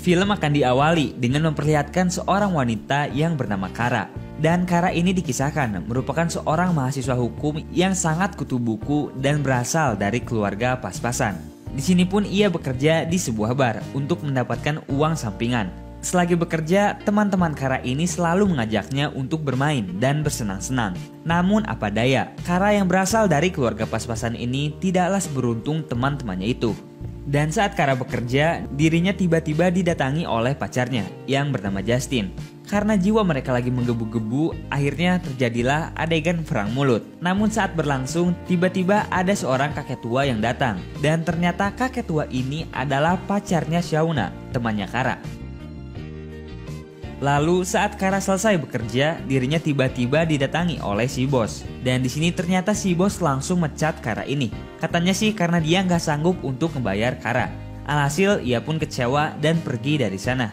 Film akan diawali dengan memperlihatkan seorang wanita yang bernama Kara. Dan Kara ini dikisahkan merupakan seorang mahasiswa hukum yang sangat kutu buku dan berasal dari keluarga pas-pasan. Di sini pun ia bekerja di sebuah bar untuk mendapatkan uang sampingan. Selagi bekerja, teman-teman Kara ini selalu mengajaknya untuk bermain dan bersenang-senang. Namun apa daya, Kara yang berasal dari keluarga pas-pasan ini tidaklah seberuntung teman-temannya itu. Dan saat Kara bekerja, dirinya tiba-tiba didatangi oleh pacarnya yang bernama Justin. Karena jiwa mereka lagi menggebu-gebu, akhirnya terjadilah adegan perang mulut. Namun saat berlangsung, tiba-tiba ada seorang kakek tua yang datang. Dan ternyata kakek tua ini adalah pacarnya Shauna, temannya Kara. Lalu saat Kara selesai bekerja, dirinya tiba-tiba didatangi oleh si bos. Dan di sini ternyata si bos langsung mecat Kara ini. Katanya sih karena dia nggak sanggup untuk membayar Kara. Alhasil ia pun kecewa dan pergi dari sana.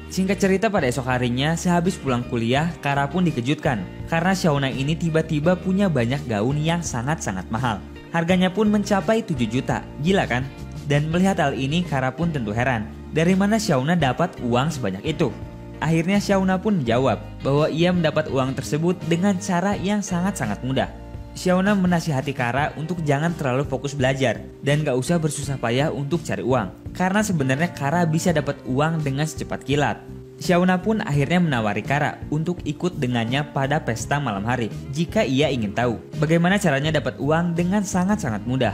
Singkat cerita, pada esok harinya sehabis pulang kuliah, Kara pun dikejutkan. Karena Shauna ini tiba-tiba punya banyak gaun yang sangat-sangat mahal. Harganya pun mencapai 7 juta, gila kan? Dan melihat hal ini, Kara pun tentu heran. Dari mana Shauna dapat uang sebanyak itu? Akhirnya Shauna pun menjawab bahwa ia mendapat uang tersebut dengan cara yang sangat-sangat mudah. Shauna menasihati Kara untuk jangan terlalu fokus belajar dan gak usah bersusah payah untuk cari uang. Karena sebenarnya Kara bisa dapat uang dengan secepat kilat. Shauna pun akhirnya menawari Kara untuk ikut dengannya pada pesta malam hari jika ia ingin tahu bagaimana caranya dapat uang dengan sangat-sangat mudah.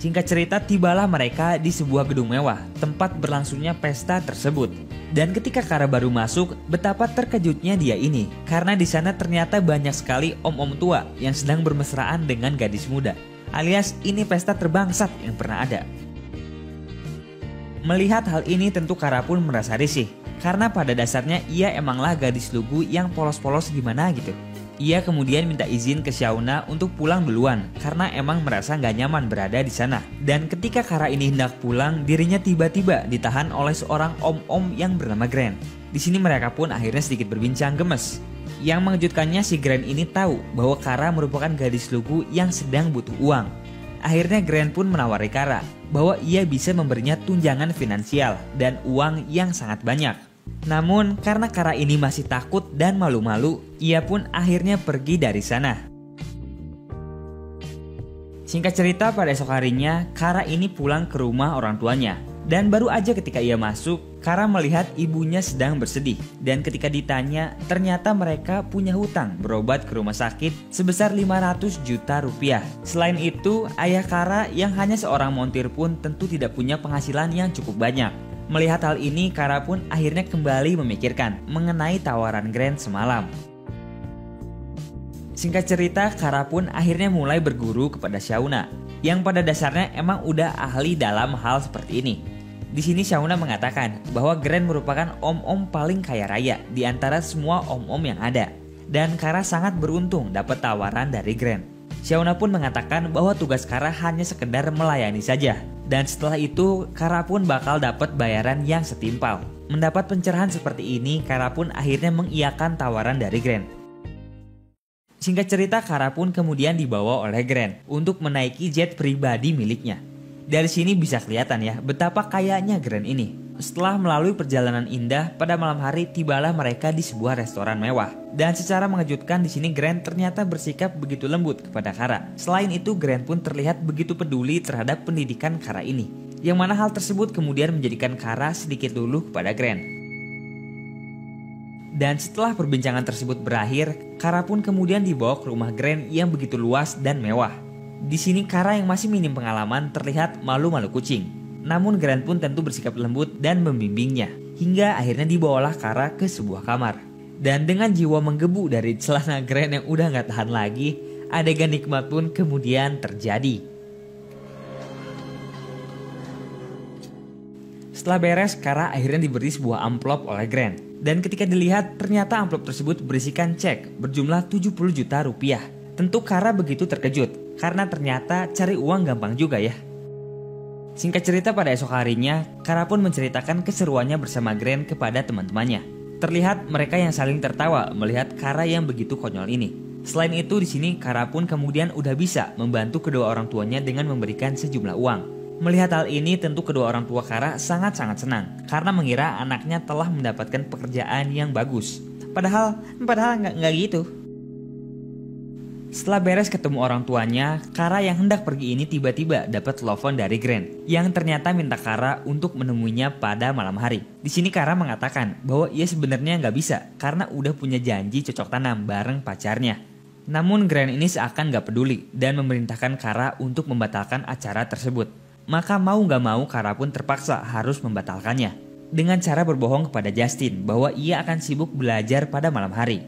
Singkat cerita, tibalah mereka di sebuah gedung mewah tempat berlangsungnya pesta tersebut. Dan ketika Kara baru masuk, betapa terkejutnya dia ini karena di sana ternyata banyak sekali om-om tua yang sedang bermesraan dengan gadis muda. Alias ini pesta terbangsat yang pernah ada. Melihat hal ini tentu Kara pun merasa risih karena pada dasarnya ia emanglah gadis lugu yang polos-polos gimana gitu. Ia kemudian minta izin ke Shauna untuk pulang duluan karena emang merasa gak nyaman berada di sana. Dan ketika Kara ini hendak pulang, dirinya tiba-tiba ditahan oleh seorang om-om yang bernama Grant. Di sini mereka pun akhirnya sedikit berbincang gemes. Yang mengejutkannya, si Grant ini tahu bahwa Kara merupakan gadis lugu yang sedang butuh uang. Akhirnya Grant pun menawari Kara bahwa ia bisa memberinya tunjangan finansial dan uang yang sangat banyak. Namun karena Kara ini masih takut dan malu-malu, ia pun akhirnya pergi dari sana. Singkat cerita, pada esok harinya Kara ini pulang ke rumah orang tuanya. Dan baru aja ketika ia masuk, Kara melihat ibunya sedang bersedih. Dan ketika ditanya, ternyata mereka punya hutang berobat ke rumah sakit sebesar 500 juta rupiah. Selain itu, ayah Kara yang hanya seorang montir pun tentu tidak punya penghasilan yang cukup banyak. Melihat hal ini, Kara pun akhirnya kembali memikirkan mengenai tawaran Grant semalam. Singkat cerita, Kara pun akhirnya mulai berguru kepada Shauna, yang pada dasarnya emang udah ahli dalam hal seperti ini. Di sini Shauna mengatakan bahwa Grant merupakan om-om paling kaya raya di antara semua om-om yang ada. Dan Kara sangat beruntung dapat tawaran dari Grant. Shauna pun mengatakan bahwa tugas Kara hanya sekedar melayani saja. Dan setelah itu, Kara pun bakal dapat bayaran yang setimpal. Mendapat pencerahan seperti ini, Kara pun akhirnya mengiyakan tawaran dari Grant. Singkat cerita, Kara pun kemudian dibawa oleh Grant untuk menaiki jet pribadi miliknya. Dari sini bisa kelihatan ya betapa kayanya Grant ini. Setelah melalui perjalanan indah, pada malam hari tibalah mereka di sebuah restoran mewah. Dan secara mengejutkan di sini Grant ternyata bersikap begitu lembut kepada Kara. Selain itu, Grant pun terlihat begitu peduli terhadap pendidikan Kara ini. Yang mana hal tersebut kemudian menjadikan Kara sedikit luluh kepada Grant. Dan setelah perbincangan tersebut berakhir, Kara pun kemudian dibawa ke rumah Grant yang begitu luas dan mewah. Di sini Kara yang masih minim pengalaman terlihat malu-malu kucing. Namun Grant pun tentu bersikap lembut dan membimbingnya. Hingga akhirnya dibawalah Kara ke sebuah kamar. Dan dengan jiwa menggebu dari celana Grant yang udah gak tahan lagi, adegan nikmat pun kemudian terjadi. Setelah beres, Kara akhirnya diberi sebuah amplop oleh Grant. Dan ketika dilihat, ternyata amplop tersebut berisikan cek berjumlah 70 juta rupiah. Tentu Kara begitu terkejut, karena ternyata cari uang gampang juga ya. Singkat cerita, pada esok harinya, Kara pun menceritakan keseruannya bersama Grant kepada teman-temannya. Terlihat mereka yang saling tertawa melihat Kara yang begitu konyol ini. Selain itu, di sini Kara pun kemudian udah bisa membantu kedua orang tuanya dengan memberikan sejumlah uang. Melihat hal ini tentu kedua orang tua Kara sangat-sangat senang karena mengira anaknya telah mendapatkan pekerjaan yang bagus. Padahal nggak gitu. Setelah beres ketemu orang tuanya, Kara yang hendak pergi ini tiba-tiba dapat telepon dari Grant yang ternyata minta Kara untuk menemuinya pada malam hari. Di sini Kara mengatakan bahwa ia sebenarnya nggak bisa karena udah punya janji cocok tanam bareng pacarnya. Namun Grant ini seakan nggak peduli dan memerintahkan Kara untuk membatalkan acara tersebut. Maka mau nggak mau Kara pun terpaksa harus membatalkannya dengan cara berbohong kepada Justin bahwa ia akan sibuk belajar pada malam hari.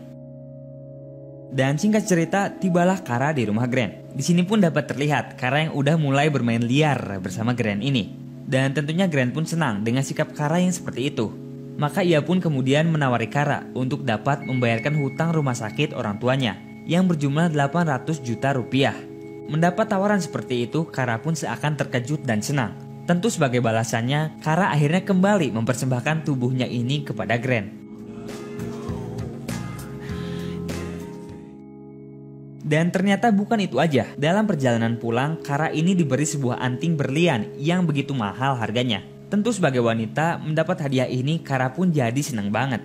Dan singkat cerita, tibalah Kara di rumah Grant. Di sini pun dapat terlihat Kara yang udah mulai bermain liar bersama Grant ini. Dan tentunya Grant pun senang dengan sikap Kara yang seperti itu. Maka ia pun kemudian menawari Kara untuk dapat membayarkan hutang rumah sakit orang tuanya yang berjumlah 800 juta rupiah. Mendapat tawaran seperti itu, Kara pun seakan terkejut dan senang. Tentu sebagai balasannya, Kara akhirnya kembali mempersembahkan tubuhnya ini kepada Grant. Dan ternyata bukan itu aja. Dalam perjalanan pulang, Kara ini diberi sebuah anting berlian yang begitu mahal harganya. Tentu sebagai wanita, mendapat hadiah ini Kara pun jadi senang banget.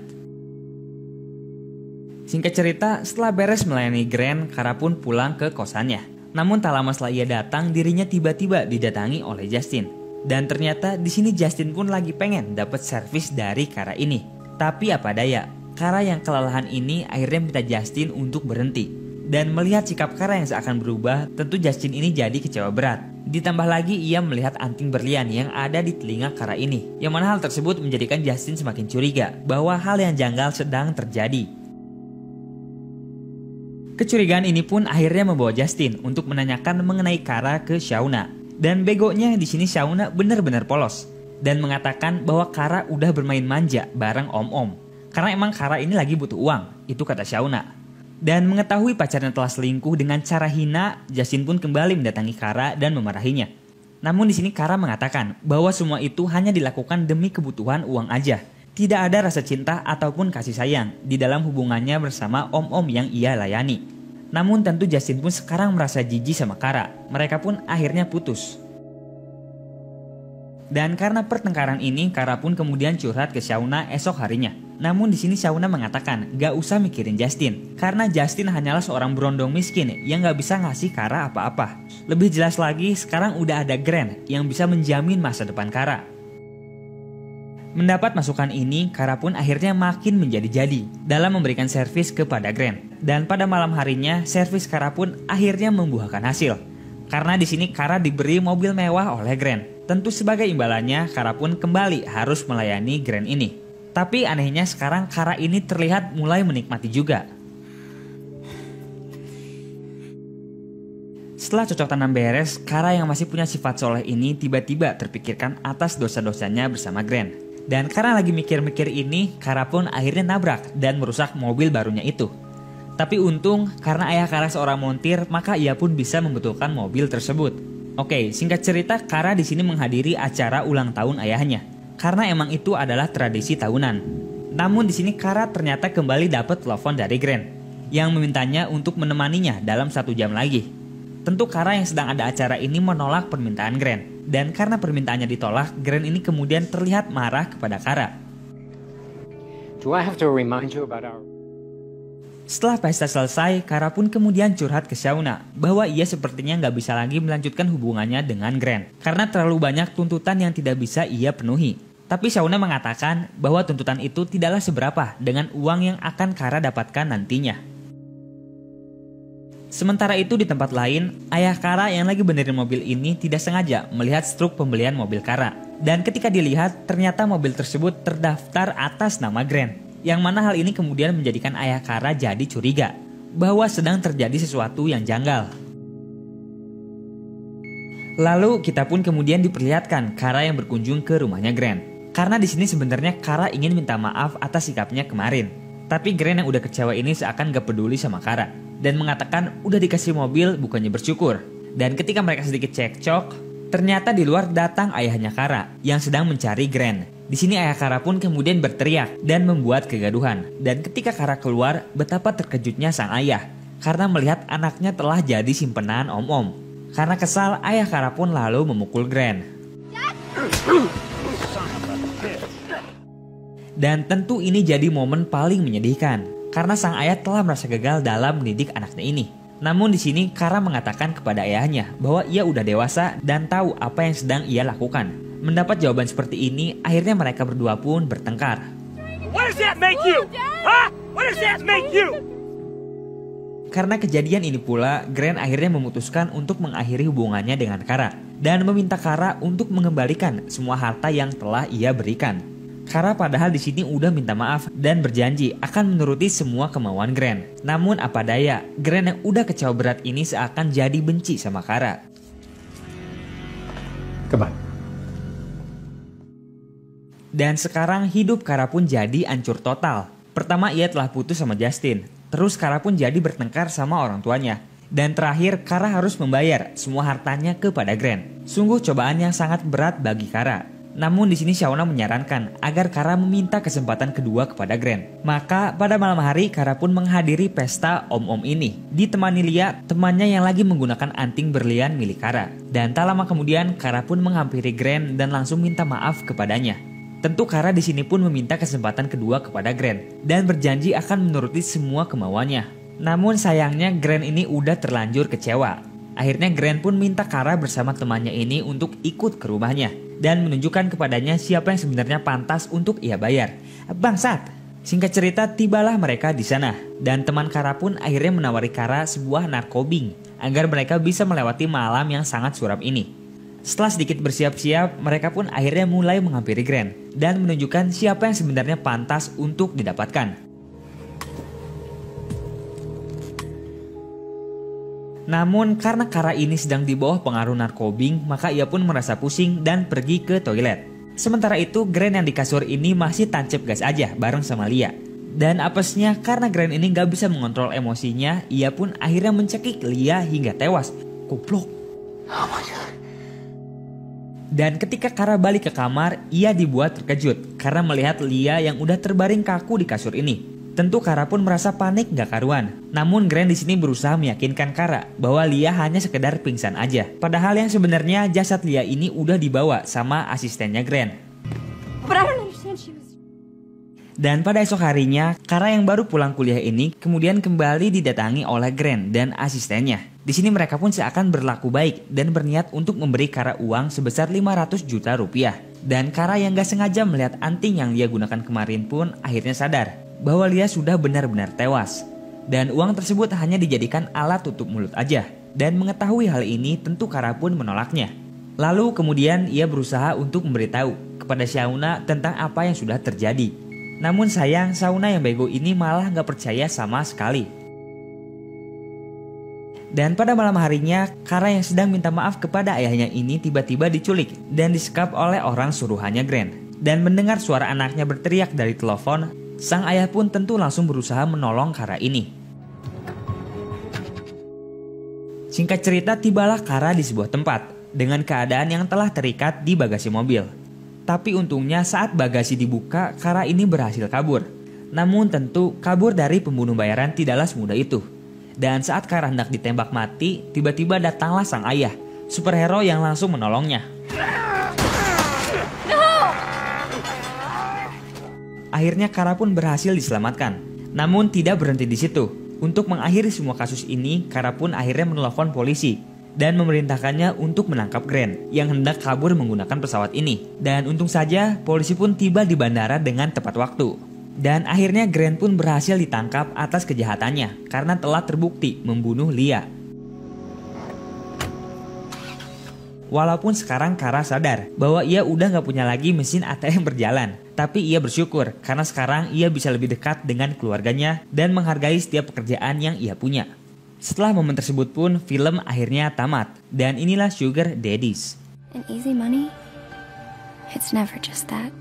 Singkat cerita, setelah beres melayani Grant, Kara pun pulang ke kosannya. Namun tak lama setelah ia datang, dirinya tiba-tiba didatangi oleh Justin. Dan ternyata di sini Justin pun lagi pengen dapat servis dari Kara ini. Tapi apa daya, Kara yang kelelahan ini akhirnya minta Justin untuk berhenti. Dan melihat sikap Kara yang seakan berubah, tentu Justin ini jadi kecewa berat. Ditambah lagi ia melihat anting berlian yang ada di telinga Kara ini. Yang mana hal tersebut menjadikan Justin semakin curiga bahwa hal yang janggal sedang terjadi. Kecurigaan ini pun akhirnya membawa Justin untuk menanyakan mengenai Kara ke Shauna. Dan begonya di sini Shauna benar-benar polos. Dan mengatakan bahwa Kara udah bermain manja bareng om-om. Karena emang Kara ini lagi butuh uang, itu kata Shauna. Dan mengetahui pacarnya telah selingkuh dengan cara hina, Justin pun kembali mendatangi Kara dan memarahinya. Namun di sini Kara mengatakan bahwa semua itu hanya dilakukan demi kebutuhan uang aja. Tidak ada rasa cinta ataupun kasih sayang di dalam hubungannya bersama om-om yang ia layani. Namun tentu Justin pun sekarang merasa jijik sama Kara. Mereka pun akhirnya putus. Dan karena pertengkaran ini, Kara pun kemudian curhat ke Shauna esok harinya. Namun di sini Shauna mengatakan gak usah mikirin Justin, karena Justin hanyalah seorang berondong miskin yang gak bisa ngasih Kara apa-apa. Lebih jelas lagi, sekarang udah ada Grant yang bisa menjamin masa depan Kara. Mendapat masukan ini, Kara pun akhirnya makin menjadi-jadi dalam memberikan servis kepada Grant. Dan pada malam harinya, servis Kara pun akhirnya membuahkan hasil. Karena di sini Kara diberi mobil mewah oleh Grant. Tentu sebagai imbalannya, Kara pun kembali harus melayani Grant ini. Tapi anehnya sekarang Kara ini terlihat mulai menikmati juga. Setelah cocok tanam beres, Kara yang masih punya sifat soleh ini tiba-tiba terpikirkan atas dosa-dosanya bersama Grant. Dan karena lagi mikir-mikir ini, Kara pun akhirnya nabrak dan merusak mobil barunya itu. Tapi untung karena ayah Kara seorang montir, maka ia pun bisa membetulkan mobil tersebut. Oke, singkat cerita, Kara di sini menghadiri acara ulang tahun ayahnya. Karena emang itu adalah tradisi tahunan. Namun di sini Kara ternyata kembali dapat telepon dari Grant yang memintanya untuk menemaninya dalam 1 jam lagi. Tentu Kara yang sedang ada acara ini menolak permintaan Grant. Dan karena permintaannya ditolak, Grant ini kemudian terlihat marah kepada Kara. Do I have to remind you about our... Setelah pesta selesai, Kara pun kemudian curhat ke Shauna bahwa ia sepertinya nggak bisa lagi melanjutkan hubungannya dengan Grant karena terlalu banyak tuntutan yang tidak bisa ia penuhi. Tapi Shauna mengatakan bahwa tuntutan itu tidaklah seberapa dengan uang yang akan Kara dapatkan nantinya. Sementara itu di tempat lain, ayah Kara yang lagi benerin mobil ini tidak sengaja melihat struk pembelian mobil Kara. Dan ketika dilihat, ternyata mobil tersebut terdaftar atas nama Grant. Yang mana hal ini kemudian menjadikan ayah Kara jadi curiga bahwa sedang terjadi sesuatu yang janggal. Lalu kita pun kemudian diperlihatkan Kara yang berkunjung ke rumahnya Grant. Karena di sini sebenarnya Kara ingin minta maaf atas sikapnya kemarin. Tapi Grant yang udah kecewa ini seakan gak peduli sama Kara. Dan mengatakan udah dikasih mobil bukannya bersyukur. Dan ketika mereka sedikit cekcok, ternyata di luar datang ayahnya Kara yang sedang mencari Grant. Di sini ayah Kara pun kemudian berteriak dan membuat kegaduhan. Dan ketika Kara keluar, betapa terkejutnya sang ayah. Karena melihat anaknya telah jadi simpenan om-om. Karena kesal, ayah Kara pun lalu memukul Grant. Dan tentu ini jadi momen paling menyedihkan karena sang ayah telah merasa gagal dalam mendidik anaknya ini. Namun di sini Kara mengatakan kepada ayahnya bahwa ia udah dewasa dan tahu apa yang sedang ia lakukan. Mendapat jawaban seperti ini, akhirnya mereka berdua pun bertengkar. What does that make you? Huh? What does that make you? Karena kejadian ini pula, Grant akhirnya memutuskan untuk mengakhiri hubungannya dengan Kara dan meminta Kara untuk mengembalikan semua harta yang telah ia berikan. Kara padahal di sini udah minta maaf dan berjanji akan menuruti semua kemauan Grant. Namun apa daya, Grant yang udah kecewa berat ini seakan jadi benci sama Kara. Goodbye. Dan sekarang hidup Kara pun jadi hancur total. Pertama ia telah putus sama Justin. Terus Kara pun jadi bertengkar sama orang tuanya. Dan terakhir Kara harus membayar semua hartanya kepada Grant. Sungguh cobaan yang sangat berat bagi Kara. Namun di sini Shauna menyarankan agar Kara meminta kesempatan kedua kepada Grant. Maka pada malam hari Kara pun menghadiri pesta om-om ini. Ditemani Lia, temannya yang lagi menggunakan anting berlian milik Kara. Dan tak lama kemudian Kara pun menghampiri Grant dan langsung minta maaf kepadanya. Tentu Kara di sini pun meminta kesempatan kedua kepada Grant dan berjanji akan menuruti semua kemauannya. Namun sayangnya Grant ini udah terlanjur kecewa. Akhirnya Grant pun minta Kara bersama temannya ini untuk ikut ke rumahnya dan menunjukkan kepadanya siapa yang sebenarnya pantas untuk ia bayar. Bangsat! Singkat cerita, tibalah mereka di sana dan teman Kara pun akhirnya menawari Kara sebuah narkobing agar mereka bisa melewati malam yang sangat suram ini. Setelah sedikit bersiap-siap, mereka pun akhirnya mulai menghampiri Grant dan menunjukkan siapa yang sebenarnya pantas untuk didapatkan. Namun karena Kara ini sedang di bawah pengaruh narkobing, maka ia pun merasa pusing dan pergi ke toilet. Sementara itu Grant yang di kasur ini masih tancap gas aja bareng sama Lia. Dan apesnya karena Grant ini gak bisa mengontrol emosinya, ia pun akhirnya mencekik Lia hingga tewas. Goblok. Oh my God. Dan ketika Kara balik ke kamar, ia dibuat terkejut karena melihat Lia yang udah terbaring kaku di kasur ini. Tentu Kara pun merasa panik gak karuan. Namun Grant di sini berusaha meyakinkan Kara bahwa Lia hanya sekedar pingsan aja. Padahal yang sebenarnya jasad Lia ini udah dibawa sama asistennya Grant. Dan pada esok harinya, Kara yang baru pulang kuliah ini kemudian kembali didatangi oleh Grant dan asistennya. Di sini mereka pun seakan berlaku baik dan berniat untuk memberi Kara uang sebesar 500 juta rupiah. Dan Kara yang gak sengaja melihat anting yang Lia gunakan kemarin pun akhirnya sadar bahwa Lia sudah benar-benar tewas. Dan uang tersebut hanya dijadikan alat tutup mulut aja. Dan mengetahui hal ini tentu Kara pun menolaknya. Lalu kemudian ia berusaha untuk memberitahu kepada Shauna tentang apa yang sudah terjadi. Namun sayang Shauna yang bego ini malah gak percaya sama sekali. Dan pada malam harinya Kara yang sedang minta maaf kepada ayahnya ini tiba-tiba diculik dan disekap oleh orang suruhannya Grant. Dan mendengar suara anaknya berteriak dari telepon, sang ayah pun tentu langsung berusaha menolong Kara ini. Singkat cerita, tibalah Kara di sebuah tempat dengan keadaan yang telah terikat di bagasi mobil. Tapi untungnya saat bagasi dibuka, Kara ini berhasil kabur. Namun tentu kabur dari pembunuh bayaran tidaklah semudah itu. Dan saat Kara hendak ditembak mati, tiba-tiba datanglah sang ayah, superhero yang langsung menolongnya. Akhirnya Kara pun berhasil diselamatkan. Namun tidak berhenti di situ. Untuk mengakhiri semua kasus ini, Kara pun akhirnya menelpon polisi dan memerintahkannya untuk menangkap Grant yang hendak kabur menggunakan pesawat ini. Dan untung saja polisi pun tiba di bandara dengan tepat waktu. Dan akhirnya Grant pun berhasil ditangkap atas kejahatannya karena telah terbukti membunuh Lia. Walaupun sekarang Kara sadar bahwa ia udah gak punya lagi mesin ATM berjalan. Tapi ia bersyukur karena sekarang ia bisa lebih dekat dengan keluarganya dan menghargai setiap pekerjaan yang ia punya. Setelah momen tersebut pun film akhirnya tamat. Dan inilah Sugar Daddies. And easy money, it's never just that.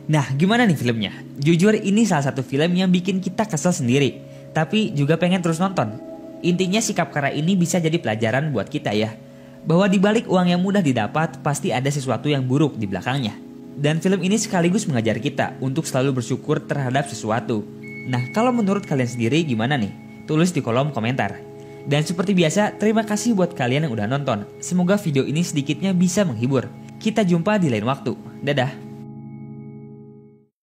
Nah gimana nih filmnya? Jujur ini salah satu film yang bikin kita kesel sendiri. Tapi juga pengen terus nonton. Intinya sikap Kara ini bisa jadi pelajaran buat kita ya. Bahwa dibalik uang yang mudah didapat pasti ada sesuatu yang buruk di belakangnya. Dan film ini sekaligus mengajar kita untuk selalu bersyukur terhadap sesuatu. Nah kalau menurut kalian sendiri gimana nih? Tulis di kolom komentar. Dan seperti biasa, terima kasih buat kalian yang udah nonton. Semoga video ini sedikitnya bisa menghibur. Kita jumpa di lain waktu. Dadah.